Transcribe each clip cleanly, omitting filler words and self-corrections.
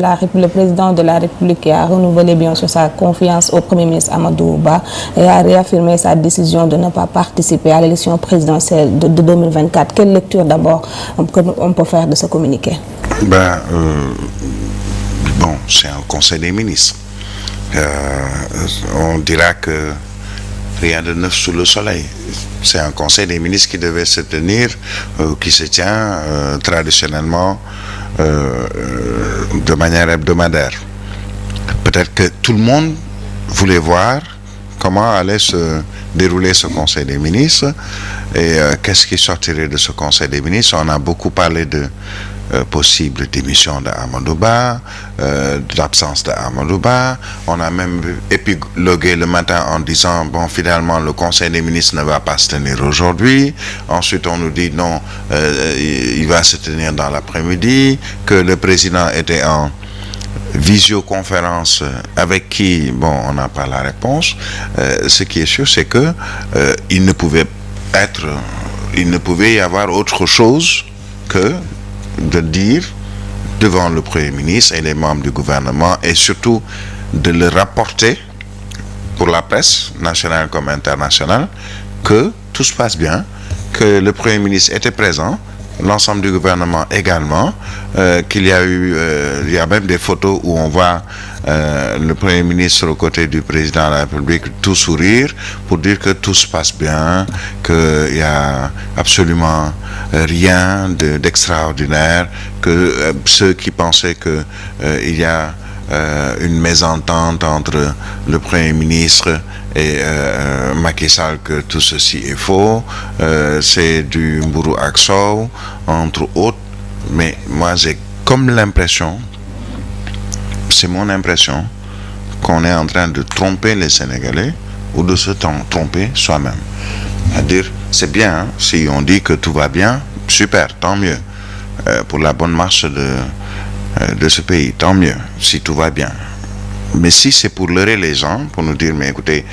Le président de la République qui a renouvelé bien sûr sa confiance au Premier ministre Amadou Ba et a réaffirmé sa décision de ne pas participer à l'élection présidentielle de 2024. Quelle lecture d'abord on peut faire de ce communiqué? Bon, c'est un conseil des ministres. On dira que rien de neuf sous le soleil. C'est un conseil des ministres qui devait se tenir, qui se tient traditionnellement de manière hebdomadaire. Peut-être que tout le monde voulait voir comment allait se dérouler ce conseil des ministres et qu'est-ce qui sortirait de ce conseil des ministres. On a beaucoup parlé de possible démission d'Amadou Ba, d'absence d'Amadou Ba. On a même épilogué le matin en disant, bon, finalement, le Conseil des ministres ne va pas se tenir aujourd'hui. Ensuite, on nous dit, non, il va se tenir dans l'après-midi, que le président était en visioconférence avec qui, bon, on n'a pas la réponse. Ce qui est sûr, c'est que il ne pouvait y avoir autre chose que de dire devant le Premier ministre et les membres du gouvernement et surtout de le rapporter pour la presse nationale comme internationale que tout se passe bien, que le Premier ministre était présent, l'ensemble du gouvernement également, qu'il y a eu, il y a même des photos où on voit le Premier ministre aux côtés du président de la République tout sourire pour dire que tout se passe bien, qu'il n'y a absolument rien d'extraordinaire, que ceux qui pensaient qu'il y a une mésentente entre le Premier ministre et Macky Sall, que tout ceci est faux, c'est du mburu ak soow, entre autres. Mais moi j'ai comme l'impression, c'est mon impression, qu'on est en train de tromper les Sénégalais ou de se tromper soi-même. C'est-à-dire, c'est bien, hein, si on dit que tout va bien, super, tant mieux. Pour la bonne marche de ce pays, tant mieux, si tout va bien. Mais si c'est pour leurrer les gens, pour nous dire, mais écoutez,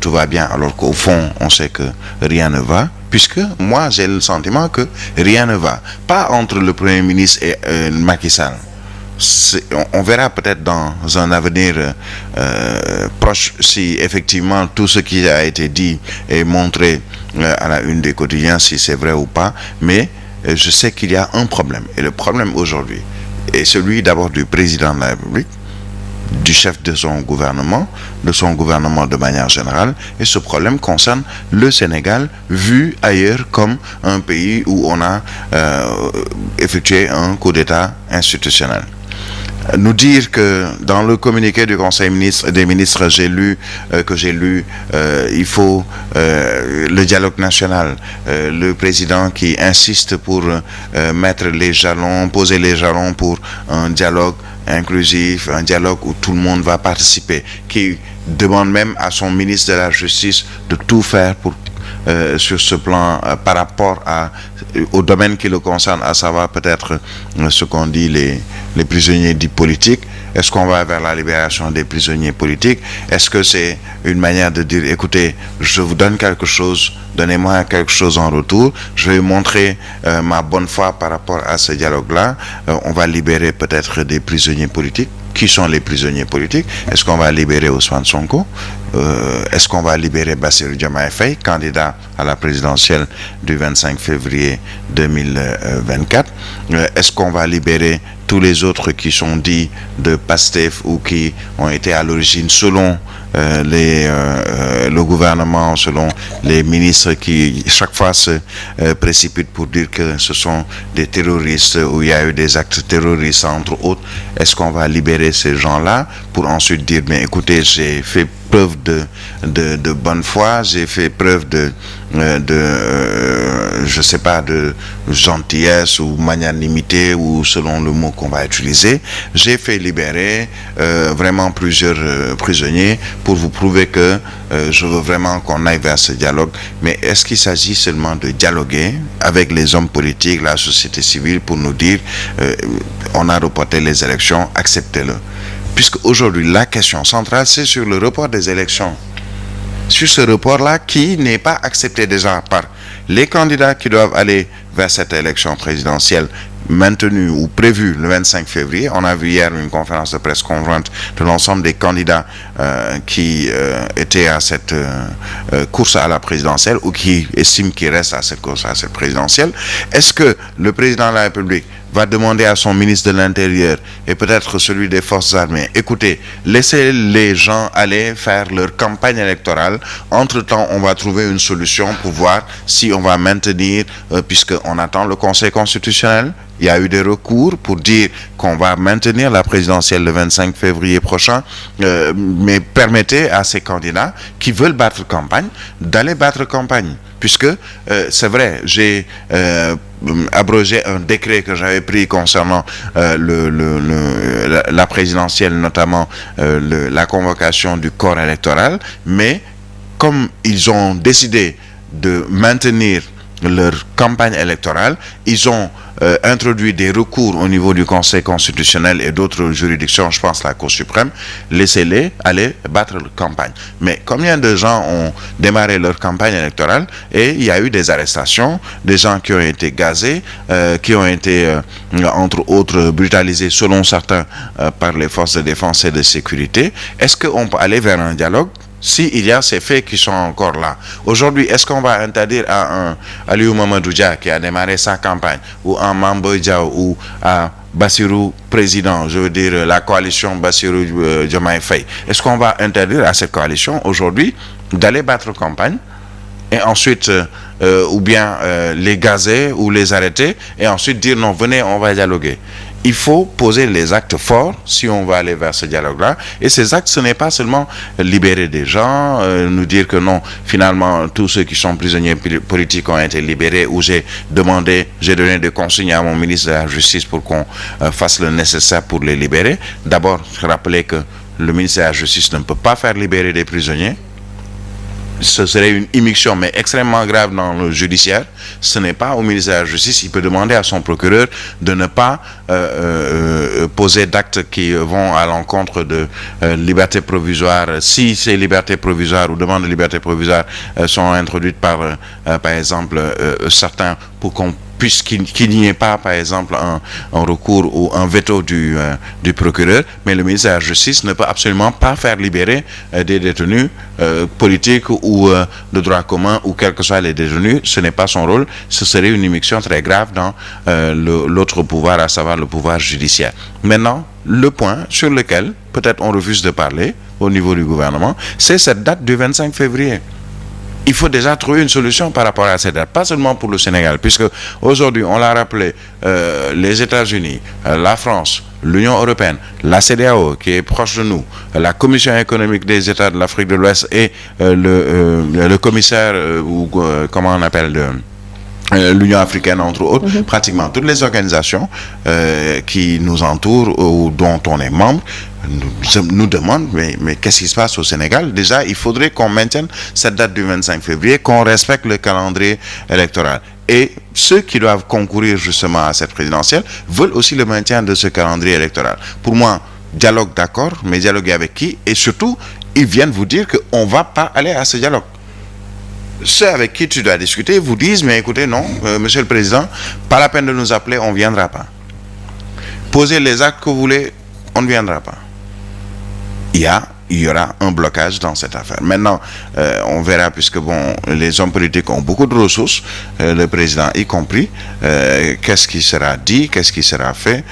tout va bien, alors qu'au fond, on sait que rien ne va, puisque moi, j'ai le sentiment que rien ne va. Pas entre le Premier ministre et Macky Sall. On verra peut-être dans un avenir proche si effectivement tout ce qui a été dit est montré à la une des quotidiens, si c'est vrai ou pas. Mais je sais qu'il y a un problème. Et le problème aujourd'hui est celui d'abord du président de la République, du chef de son gouvernement de manière générale, et ce problème concerne le Sénégal vu ailleurs comme un pays où on a effectué un coup d'État institutionnel. Nous dire que dans le communiqué du Conseil des ministres que j'ai lu, il faut le dialogue national, le président qui insiste pour poser les jalons pour un dialogue inclusif, un dialogue où tout le monde va participer, qui demande même à son ministre de la Justice de tout faire pour sur ce plan par rapport au domaine qui le concerne, à savoir peut-être ce qu'on dit les prisonniers dits politiques. Est-ce qu'on va vers la libération des prisonniers politiques? Est-ce que c'est une manière de dire, écoutez, je vous donne quelque chose, donnez-moi quelque chose en retour, je vais montrer ma bonne foi par rapport à ce dialogue-là, on va libérer peut-être des prisonniers politiques. Qui sont les prisonniers politiques? Est-ce qu'on va libérer Ousmane Sonko? Est-ce qu'on va libérer Bassirou Diomaye Faye, candidat à la présidentielle du 25 février 2024? Est-ce qu'on va libérer tous les autres qui sont dits de Pastef ou qui ont été à l'origine, selon le gouvernement, selon les ministres qui chaque fois se précipitent pour dire que ce sont des terroristes ou il y a eu des actes terroristes entre autres? Est-ce qu'on va libérer ces gens-là pour ensuite dire, mais écoutez, j'ai fait preuve de bonne foi, j'ai fait preuve je sais pas, de gentillesse ou magnanimité, ou selon le mot qu'on va utiliser, j'ai fait libérer vraiment plusieurs prisonniers pour vous prouver que je veux vraiment qu'on aille vers ce dialogue. Mais est-ce qu'il s'agit seulement de dialoguer avec les hommes politiques, la société civile, pour nous dire on a reporté les élections, acceptez-le? Puisque aujourd'hui, la question centrale, c'est sur le report des élections. Sur ce report-là, qui n'est pas accepté déjà par les candidats qui doivent aller vers cette élection présidentielle, maintenu ou prévu le 25 février. On a vu hier une conférence de presse conjointe de l'ensemble des candidats qui étaient à cette course à la présidentielle ou qui estiment qu'il reste à cette course à cette présidentielle. Est-ce que le président de la République va demander à son ministre de l'Intérieur et peut-être celui des Forces armées, écoutez, laissez les gens aller faire leur campagne électorale. Entre-temps, on va trouver une solution pour voir si on va maintenir, puisqu'on attend le Conseil constitutionnel. Il y a eu des recours pour dire qu'on va maintenir la présidentielle le 25 février prochain, mais permettez à ces candidats qui veulent battre campagne d'aller battre campagne. Puisque, c'est vrai, j'ai abrogé un décret que j'avais pris concernant la présidentielle, notamment la convocation du corps électoral, mais comme ils ont décidé de maintenir leur campagne électorale, ils ont introduit des recours au niveau du Conseil constitutionnel et d'autres juridictions, je pense la Cour suprême. Laissez-les aller battre leur campagne. Mais combien de gens ont démarré leur campagne électorale et il y a eu des arrestations, des gens qui ont été gazés, qui ont été entre autres brutalisés selon certains par les forces de défense et de sécurité. Est-ce qu'on peut aller vers un dialogue? S'il y a ces faits qui sont encore là. Aujourd'hui, est-ce qu'on va interdire à un Aliou Mamadou Dia qui a démarré sa campagne, ou à Mamboy Diao, ou à Bassirou président, je veux dire la coalition Bassirou Diomaye Faye, est-ce qu'on va interdire à cette coalition aujourd'hui d'aller battre campagne et ensuite ou bien les gazer ou les arrêter et ensuite dire non, venez, on va dialoguer? Il faut poser les actes forts si on va aller vers ce dialogue-là. Et ces actes, ce n'est pas seulement libérer des gens, nous dire que non, finalement, tous ceux qui sont prisonniers politiques ont été libérés, ou j'ai donné des consignes à mon ministre de la Justice pour qu'on fasse le nécessaire pour les libérer. D'abord, rappeler que le ministre de la Justice ne peut pas faire libérer des prisonniers. Ce serait une immixtion, mais extrêmement grave dans le judiciaire. Ce n'est pas au ministère de la Justice. Il peut demander à son procureur de ne pas poser d'actes qui vont à l'encontre de liberté provisoire. Si ces libertés provisoires ou demandes de liberté provisoire sont introduites par exemple, certains, pour qu'on qu'il n'y ait pas, par exemple, un recours ou un veto du procureur, mais le ministère de la Justice ne peut absolument pas faire libérer des détenus politiques ou de droit commun, ou quels que soient les détenus. Ce n'est pas son rôle. Ce serait une immixtion très grave dans l'autre pouvoir, à savoir le pouvoir judiciaire. Maintenant, le point sur lequel peut-être on refuse de parler au niveau du gouvernement, c'est cette date du 25 février. Il faut déjà trouver une solution par rapport à cette date, pas seulement pour le Sénégal, puisque aujourd'hui, on l'a rappelé, les États-Unis, la France, l'Union européenne, la CEDEAO qui est proche de nous, la Commission économique des États de l'Afrique de l'Ouest et le commissaire, ou comment on appelle, l'Union africaine, entre autres, pratiquement toutes les organisations qui nous entourent ou dont on est membre, nous demandent, mais qu'est-ce qui se passe au Sénégal? Déjà, il faudrait qu'on maintienne cette date du 25 février, qu'on respecte le calendrier électoral. Et ceux qui doivent concourir justement à cette présidentielle veulent aussi le maintien de ce calendrier électoral. Pour moi, dialogue, d'accord, mais dialoguer avec qui? Et surtout, ils viennent vous dire qu'on ne va pas aller à ce dialogue. Ceux avec qui tu dois discuter vous disent, mais écoutez, non, monsieur le président, pas la peine de nous appeler, on ne viendra pas. Posez les actes que vous voulez, on ne viendra pas. Il y aura un blocage dans cette affaire. Maintenant, on verra, puisque bon, les hommes politiques ont beaucoup de ressources, le président y compris, qu'est-ce qui sera dit, qu'est-ce qui sera fait.